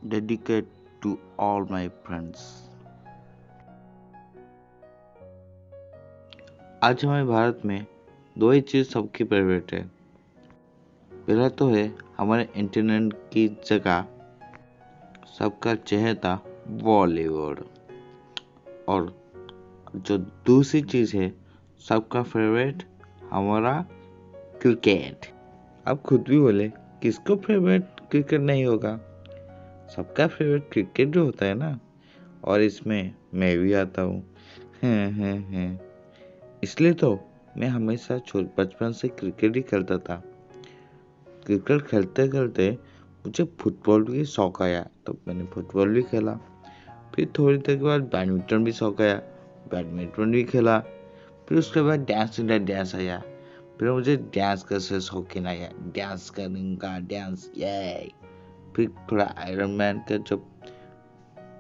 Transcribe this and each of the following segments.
Dedicate to all my friends। आज हमारे भारत में दो ही चीज़ सबकी फेवरेट है। पहला तो है हमारे इंटरनेट की जगह सबका चहेता बॉलीवुड, और जो दूसरी चीज़ है सबका फेवरेट हमारा क्रिकेट। आप खुद भी बोले किसको फेवरेट क्रिकेट नहीं होगा, सबका फेवरेट क्रिकेट जो होता है ना। और इसमें मैं भी आता हूँ। हैं। इसलिए तो मैं हमेशा बचपन से क्रिकेट ही खेलता था। क्रिकेट खेलते खेलते मुझे फुटबॉल भी शौक आया, तो मैंने फुटबॉल भी खेला। फिर थोड़ी देर के बाद बैडमिंटन भी शौक आया, बैडमिंटन भी खेला। फिर उसके बाद डांस इंडिया डांस आया, फिर मुझे डांस का से शौकीन आया, डांस करूँगा डांस ये। फिर थोड़ा आयरन मैन का जब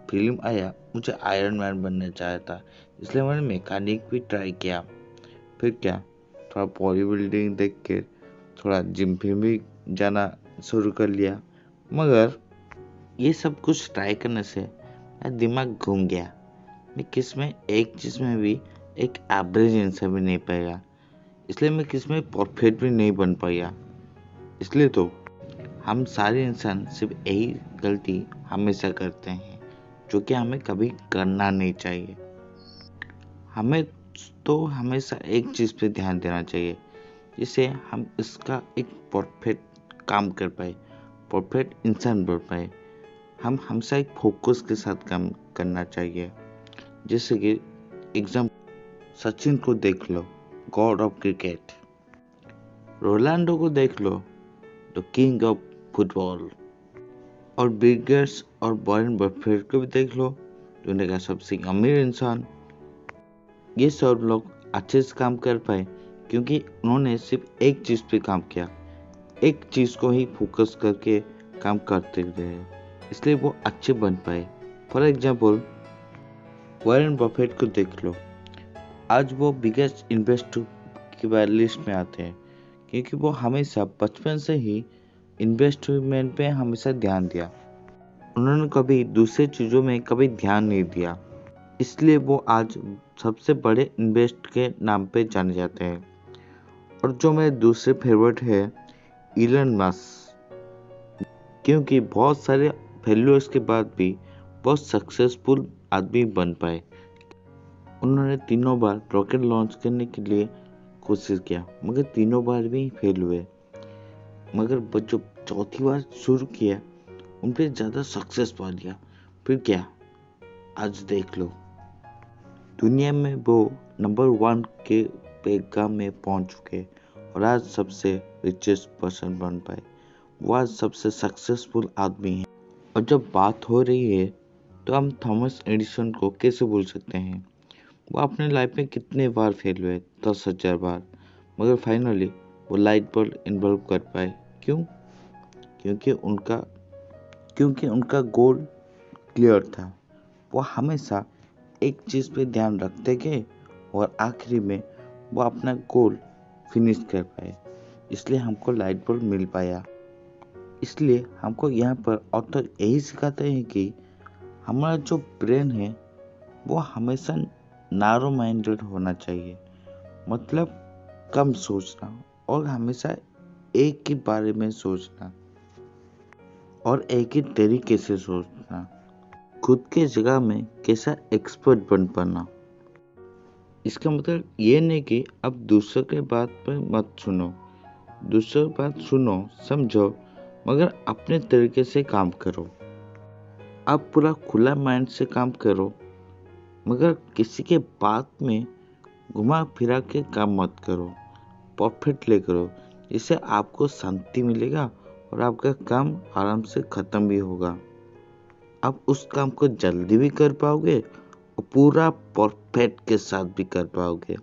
फिल्म आया, मुझे आयरन मैन बनना चाहा था, इसलिए मैंने मैकेनिक भी ट्राई किया। फिर क्या, थोड़ा बॉडी बिल्डिंग देख के थोड़ा जिम पे भी जाना शुरू कर लिया। मगर ये सब कुछ ट्राई करने से मेरा दिमाग घूम गया। मैं किस में एक चीज़ में भी एक एवरेज इंसान भी नहीं पाया, इसलिए मैं किस में परफेक्ट भी नहीं बन पाया। इसलिए तो हम सारे इंसान सिर्फ यही गलती हमेशा करते हैं, जो कि हमें कभी करना नहीं चाहिए। हमें तो हमेशा एक चीज़ पे ध्यान देना चाहिए, जिससे हम इसका एक परफेक्ट काम कर पाए, परफेक्ट इंसान बन पाए। हम हमेशा एक फोकस के साथ काम करना चाहिए। जैसे कि एग्जाम, सचिन को देख लो, गॉड ऑफ क्रिकेट। रोनाल्डो को देख लो, द किंग ऑफ फुटबॉल। और बिल गेट्स और वॉरेन बफेट को भी देख लो, दुनिया का सबसे अमीर इंसान। ये सब लोग अच्छे से काम कर पाए क्योंकि उन्होंने सिर्फ एक चीज़ पे काम किया, एक चीज़ को ही फोकस करके काम करते रहे, इसलिए वो अच्छे बन पाए। फॉर एग्जाम्पल, वॉरेन बफेट को देख लो, आज वो बिगेस्ट इन्वेस्टर की लिस्ट में आते हैं क्योंकि वो हमेशा बचपन से ही इन्वेस्टमेंट पे हमेशा ध्यान दिया। उन्होंने कभी दूसरे चीज़ों में कभी ध्यान नहीं दिया, इसलिए वो आज सबसे बड़े इन्वेस्ट के नाम पे जाने जाते हैं। और जो मेरे दूसरे फेवरेट है इलन मस्क, क्योंकि बहुत सारे फेल्यूर्स के बाद भी बहुत सक्सेसफुल आदमी बन पाए। उन्होंने 3 बार रॉकेट लॉन्च करने के लिए कोशिश किया, मगर 3 बार भी फेल हुए। मगर जो चौथी बार शुरू किया, उन पे ज़्यादा सक्सेस पा लिया। फिर क्या, आज देख लो, दुनिया में वो नंबर 1 के पैगाम में पहुंच चुके और आज सबसे रिचेस्ट पर्सन बन पाए। वो आज सबसे सक्सेसफुल आदमी है। और जब बात हो रही है तो हम थॉमस एडिसन को कैसे भूल सकते हैं। वो अपने लाइफ में कितने बार फेल हुए, 10,000 बार, मगर फाइनली वो लाइट बल्ब इन्वॉल्व कर पाए। क्यों? क्योंकि उनका गोल क्लियर था। वो हमेशा एक चीज़ पे ध्यान रखते गए और आखिरी में वो अपना गोल फिनिश कर पाए, इसलिए हमको लाइट बल्ब मिल पाया। इसलिए हमको यहाँ पर ऑथर यही सिखाते हैं कि हमारा जो ब्रेन है वो हमेशा नैरो माइंडेड होना चाहिए, मतलब कम सोचना और हमेशा एक ही बारे में सोचना और एक ही तरीके से सोचना। खुद के जगह में कैसा एक्सपर्ट बन पाना। इसका मतलब ये नहीं कि अब दूसरों के बात पर मत सुनो, दूसरों की बात सुनो, समझो, मगर अपने तरीके से काम करो। आप पूरा खुला माइंड से काम करो, मगर किसी के बात में घुमा फिरा के काम मत करो, परफेक्टली करो, जिससे आपको शांति मिलेगा और आपका काम आराम से खत्म भी होगा। आप उस काम को जल्दी भी कर पाओगे और पूरा परफेक्ट के साथ भी कर पाओगे,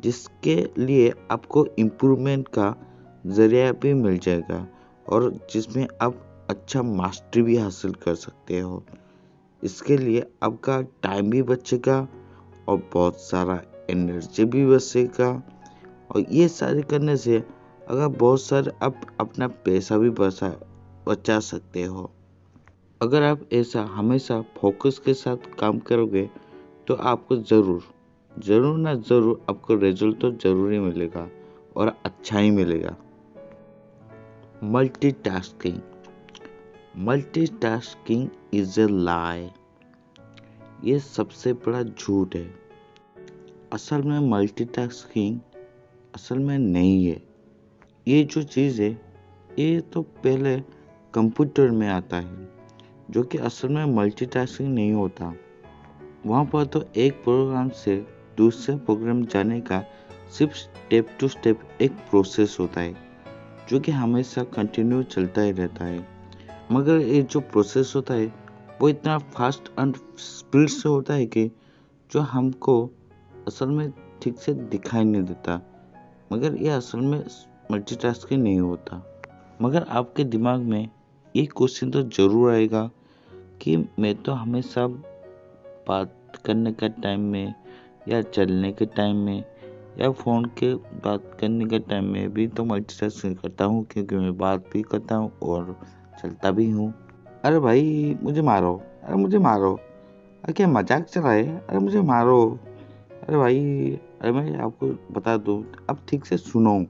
जिसके लिए आपको इम्प्रूवमेंट का जरिया भी मिल जाएगा और जिसमें आप अच्छा मास्टरी भी हासिल कर सकते हो। इसके लिए आपका टाइम भी बचेगा और बहुत सारा एनर्जी भी बचेगा। और ये सारे करने से अगर बहुत सारे आप अपना पैसा भी बचा सकते हो। अगर आप ऐसा हमेशा फोकस के साथ काम करोगे तो आपको ज़रूर ना ज़रूर आपको रिजल्ट तो ज़रूर ही मिलेगा और अच्छा ही मिलेगा। मल्टीटास्किंग मल्टीटास्किंग इज अ लाई। ये सबसे बड़ा झूठ है। असल में मल्टीटास्किंग असल में नहीं है। ये जो चीज़ है ये तो पहले कंप्यूटर में आता है, जो कि असल में मल्टीटास्किंग नहीं होता। वहाँ पर तो एक प्रोग्राम से दूसरे प्रोग्राम जाने का सिर्फ स्टेप टू स्टेप एक प्रोसेस होता है, जो कि हमेशा कंटिन्यू चलता ही रहता है। मगर ये जो प्रोसेस होता है वो इतना फास्ट एंड स्पीड से होता है कि जो हमको असल में ठीक से दिखाई नहीं देता। मगर ये असल में मल्टीटास्किंग नहीं होता। मगर आपके दिमाग में ये क्वेश्चन तो जरूर आएगा कि मैं तो हमेशा बात करने के टाइम में या चलने के टाइम में या फ़ोन के बात करने के टाइम में भी तो मल्टीटास्किंग करता हूँ, क्योंकि मैं बात भी करता हूँ और चलता भी हूँ। अरे भाई मुझे मारो, अरे मुझे मारो, अरे क्या मजाक चला है, अरे मुझे मारो। अरे भाई, अरे मैं आपको बता दूँ, अब ठीक से सुनो।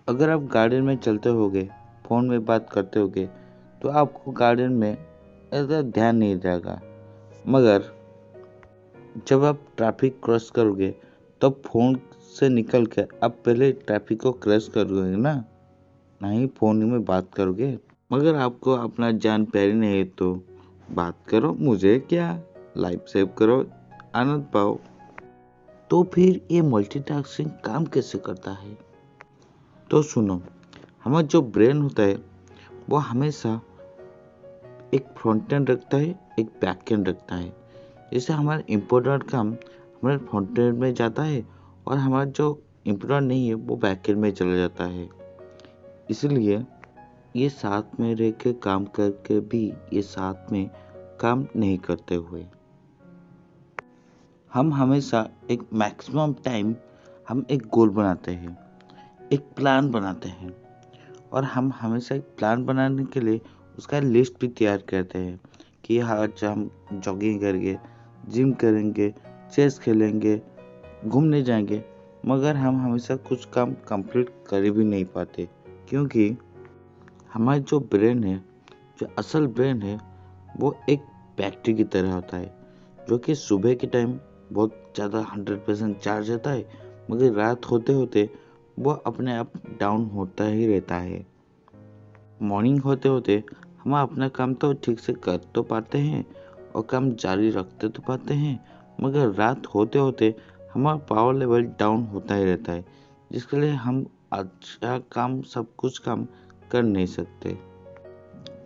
अगर आप गार्डन में चलते होगे, फ़ोन में बात करते होगे, तो आपको गार्डन में ऐसा ध्यान नहीं जाएगा। मगर जब आप ट्रैफिक क्रॉस करोगे तब फ़ोन से निकल के आप पहले ट्रैफिक को क्रॉस करोगे ना, नहीं फ़ोन में बात करोगे। मगर आपको अपना जान प्यारी नहीं है तो बात करो, मुझे क्या, लाइफ सेव करो, आनंद पाओ। तो फिर ये मल्टीटास्किंग काम कैसे करता है? तो सुनो, हमारा जो ब्रेन होता है वो हमेशा एक फ्रंट एंड रखता है, एक बैक एंड रखता है। जैसे हमारा इम्पोर्टेंट काम हमारे फ्रंट एंड में जाता है और हमारा जो इम्पोर्टेंट नहीं है वो बैक एंड में चला जाता है। इसलिए ये साथ में रह के काम करके भी ये साथ में काम नहीं करते हुए हम हमेशा एक मैक्सिमम टाइम हम एक गोल बनाते हैं, एक प्लान बनाते हैं, और हम हमेशा एक प्लान बनाने के लिए उसका लिस्ट भी तैयार करते हैं कि आज हम जॉगिंग करेंगे, जिम करेंगे, चेस खेलेंगे, घूमने जाएंगे। मगर हम हमेशा कुछ काम कंप्लीट कर भी नहीं पाते, क्योंकि हमारा जो ब्रेन है, जो असल ब्रेन है, वो एक बैटरी की तरह होता है, जो कि सुबह के टाइम बहुत ज़्यादा 100% चार्ज रहता है, मगर रात होते होते वो अपने आप डाउन होता ही रहता है। मॉर्निंग होते होते हम अपना काम तो ठीक से कर तो पाते हैं और काम जारी रखते तो पाते हैं, मगर रात होते होते हमारा पावर लेवल डाउन होता ही रहता है, जिसके लिए हम अच्छा काम सब कुछ काम कर नहीं सकते।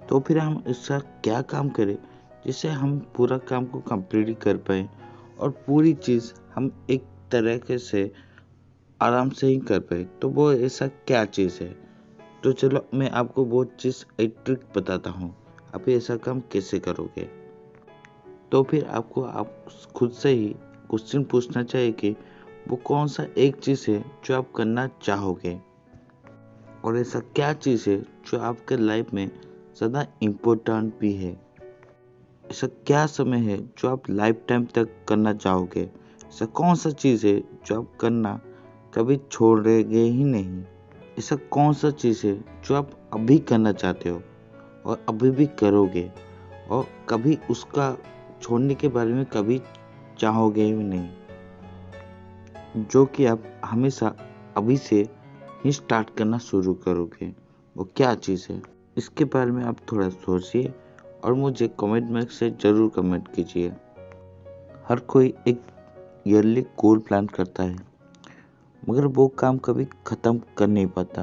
तो फिर हम इसका क्या काम करें जिससे हम पूरा काम को कंप्लीट कर पाए और पूरी चीज़ हम एक तरीके से आराम से ही कर पाए। तो वो ऐसा क्या चीज़ है? तो चलो मैं आपको वो चीज़ एक ट्रिक बताता हूँ, आप ऐसा काम कैसे करोगे। तो फिर आपको आप खुद से ही क्वेश्चन पूछना चाहिए कि वो कौन सा एक चीज़ है जो आप करना चाहोगे, और ऐसा क्या चीज़ है जो आपके लाइफ में ज़्यादा इम्पोर्टेंट भी है। ऐसा क्या समय है जो आप लाइफ टाइम तक करना चाहोगे। ऐसा कौन सा चीज़ है जो आप करना कभी छोड़ोगे ही नहीं। ऐसा कौन सा चीज़ है जो आप अभी करना चाहते हो और अभी भी करोगे और कभी उसका छोड़ने के बारे में कभी चाहोगे ही नहीं, जो कि आप हमेशा अभी से ही स्टार्ट करना शुरू करोगे। वो क्या चीज़ है, इसके बारे में आप थोड़ा सोचिए और मुझे कमेंट में से ज़रूर कमेंट कीजिए। हर कोई एक ईयरली गोल प्लान करता है, मगर वो काम कभी ख़त्म कर नहीं पाता।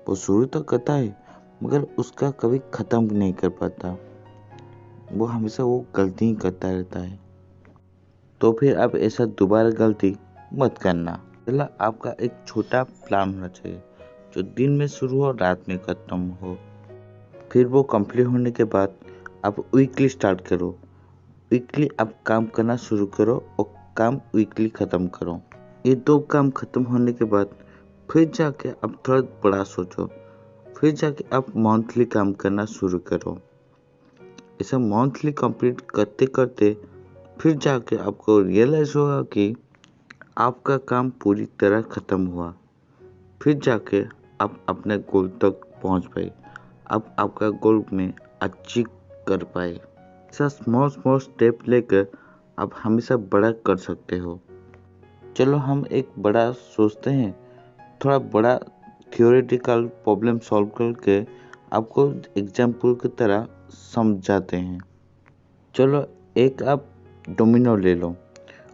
वो शुरू तो करता है मगर उसका कभी ख़त्म नहीं कर पाता। वो हमेशा वो गलती ही करता रहता है। तो फिर आप ऐसा दोबारा गलती मत करना। पहला आपका एक छोटा प्लान होना चाहिए जो दिन में शुरू हो रात में ख़त्म हो। फिर वो कंप्लीट होने के बाद आप वीकली स्टार्ट करो। वीकली आप काम करना शुरू करो और काम वीकली ख़त्म करो। ये 2 काम ख़त्म होने के बाद फिर जाके आप थोड़ा बड़ा सोचो। फिर जाके आप मंथली काम करना शुरू करो। ऐसा मंथली कंप्लीट करते करते फिर जाके आपको रियलाइज होगा कि आपका काम पूरी तरह खत्म हुआ। फिर जाके आप अपने गोल तक पहुंच पाए, आप आपका गोल में अचीव कर पाए। ऐसा स्मॉल स्मॉल स्टेप लेकर आप हमेशा बड़ा कर सकते हो। चलो हम एक बड़ा सोचते हैं, थोड़ा बड़ा थियोरेटिकल प्रॉब्लम सॉल्व करके आपको एग्जाम्पल की तरह समझाते हैं। चलो एक आप डोमिनो ले लो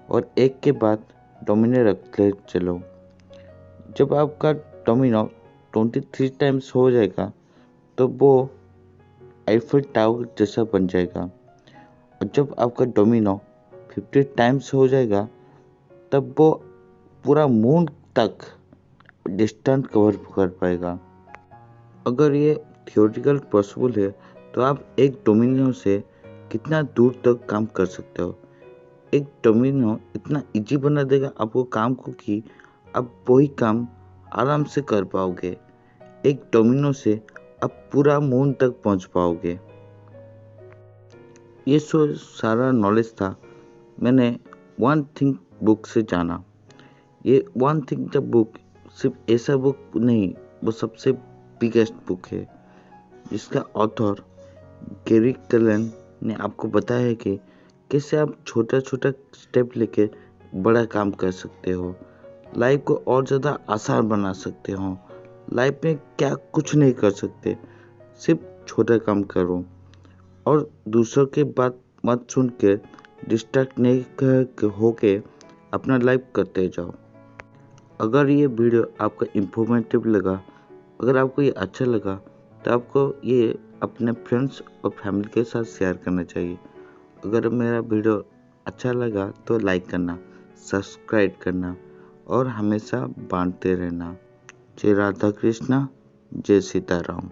और एक के बाद डोमिनो रखते चलो। जब आपका डोमिनो 23 टाइम्स हो जाएगा तो वो आईफल टावर जैसा बन जाएगा, और जब आपका डोमिनो 50 टाइम्स हो जाएगा तब वो पूरा मून तक डिस्टेंस कवर कर पाएगा। अगर ये थियोरेटिकल पॉसिबल है तो आप एक डोमिनो से कितना दूर तक काम कर सकते हो। एक डोमिनो इतना इजी बना देगा आपको काम को कि आप वही काम आराम से कर पाओगे। एक डोमिनो से आप पूरा मून तक पहुंच पाओगे। ये सारा नॉलेज था मैंने वन थिंग बुक से जाना। ये वन थिंग द बुक सिर्फ ऐसा बुक नहीं, वो सबसे बिगेस्ट बुक है जिसका ऑथर गैरी केलन ने आपको बताया है कि कैसे आप छोटा छोटा स्टेप लेके बड़ा काम कर सकते हो, लाइफ को और ज़्यादा आसान बना सकते हो। लाइफ में क्या कुछ नहीं कर सकते, सिर्फ छोटा काम करो और दूसरों की बात मत सुन के डिस्ट्रैक्ट नहीं होके अपना लाइफ करते जाओ। अगर ये वीडियो आपका इंफॉर्मेटिव लगा, अगर आपको ये अच्छा लगा तो आपको ये अपने फ्रेंड्स और फैमिली के साथ शेयर करना चाहिए। अगर मेरा वीडियो अच्छा लगा तो लाइक करना, सब्सक्राइब करना और हमेशा बांटते रहना। जय राधा कृष्णा, जय सीताराम।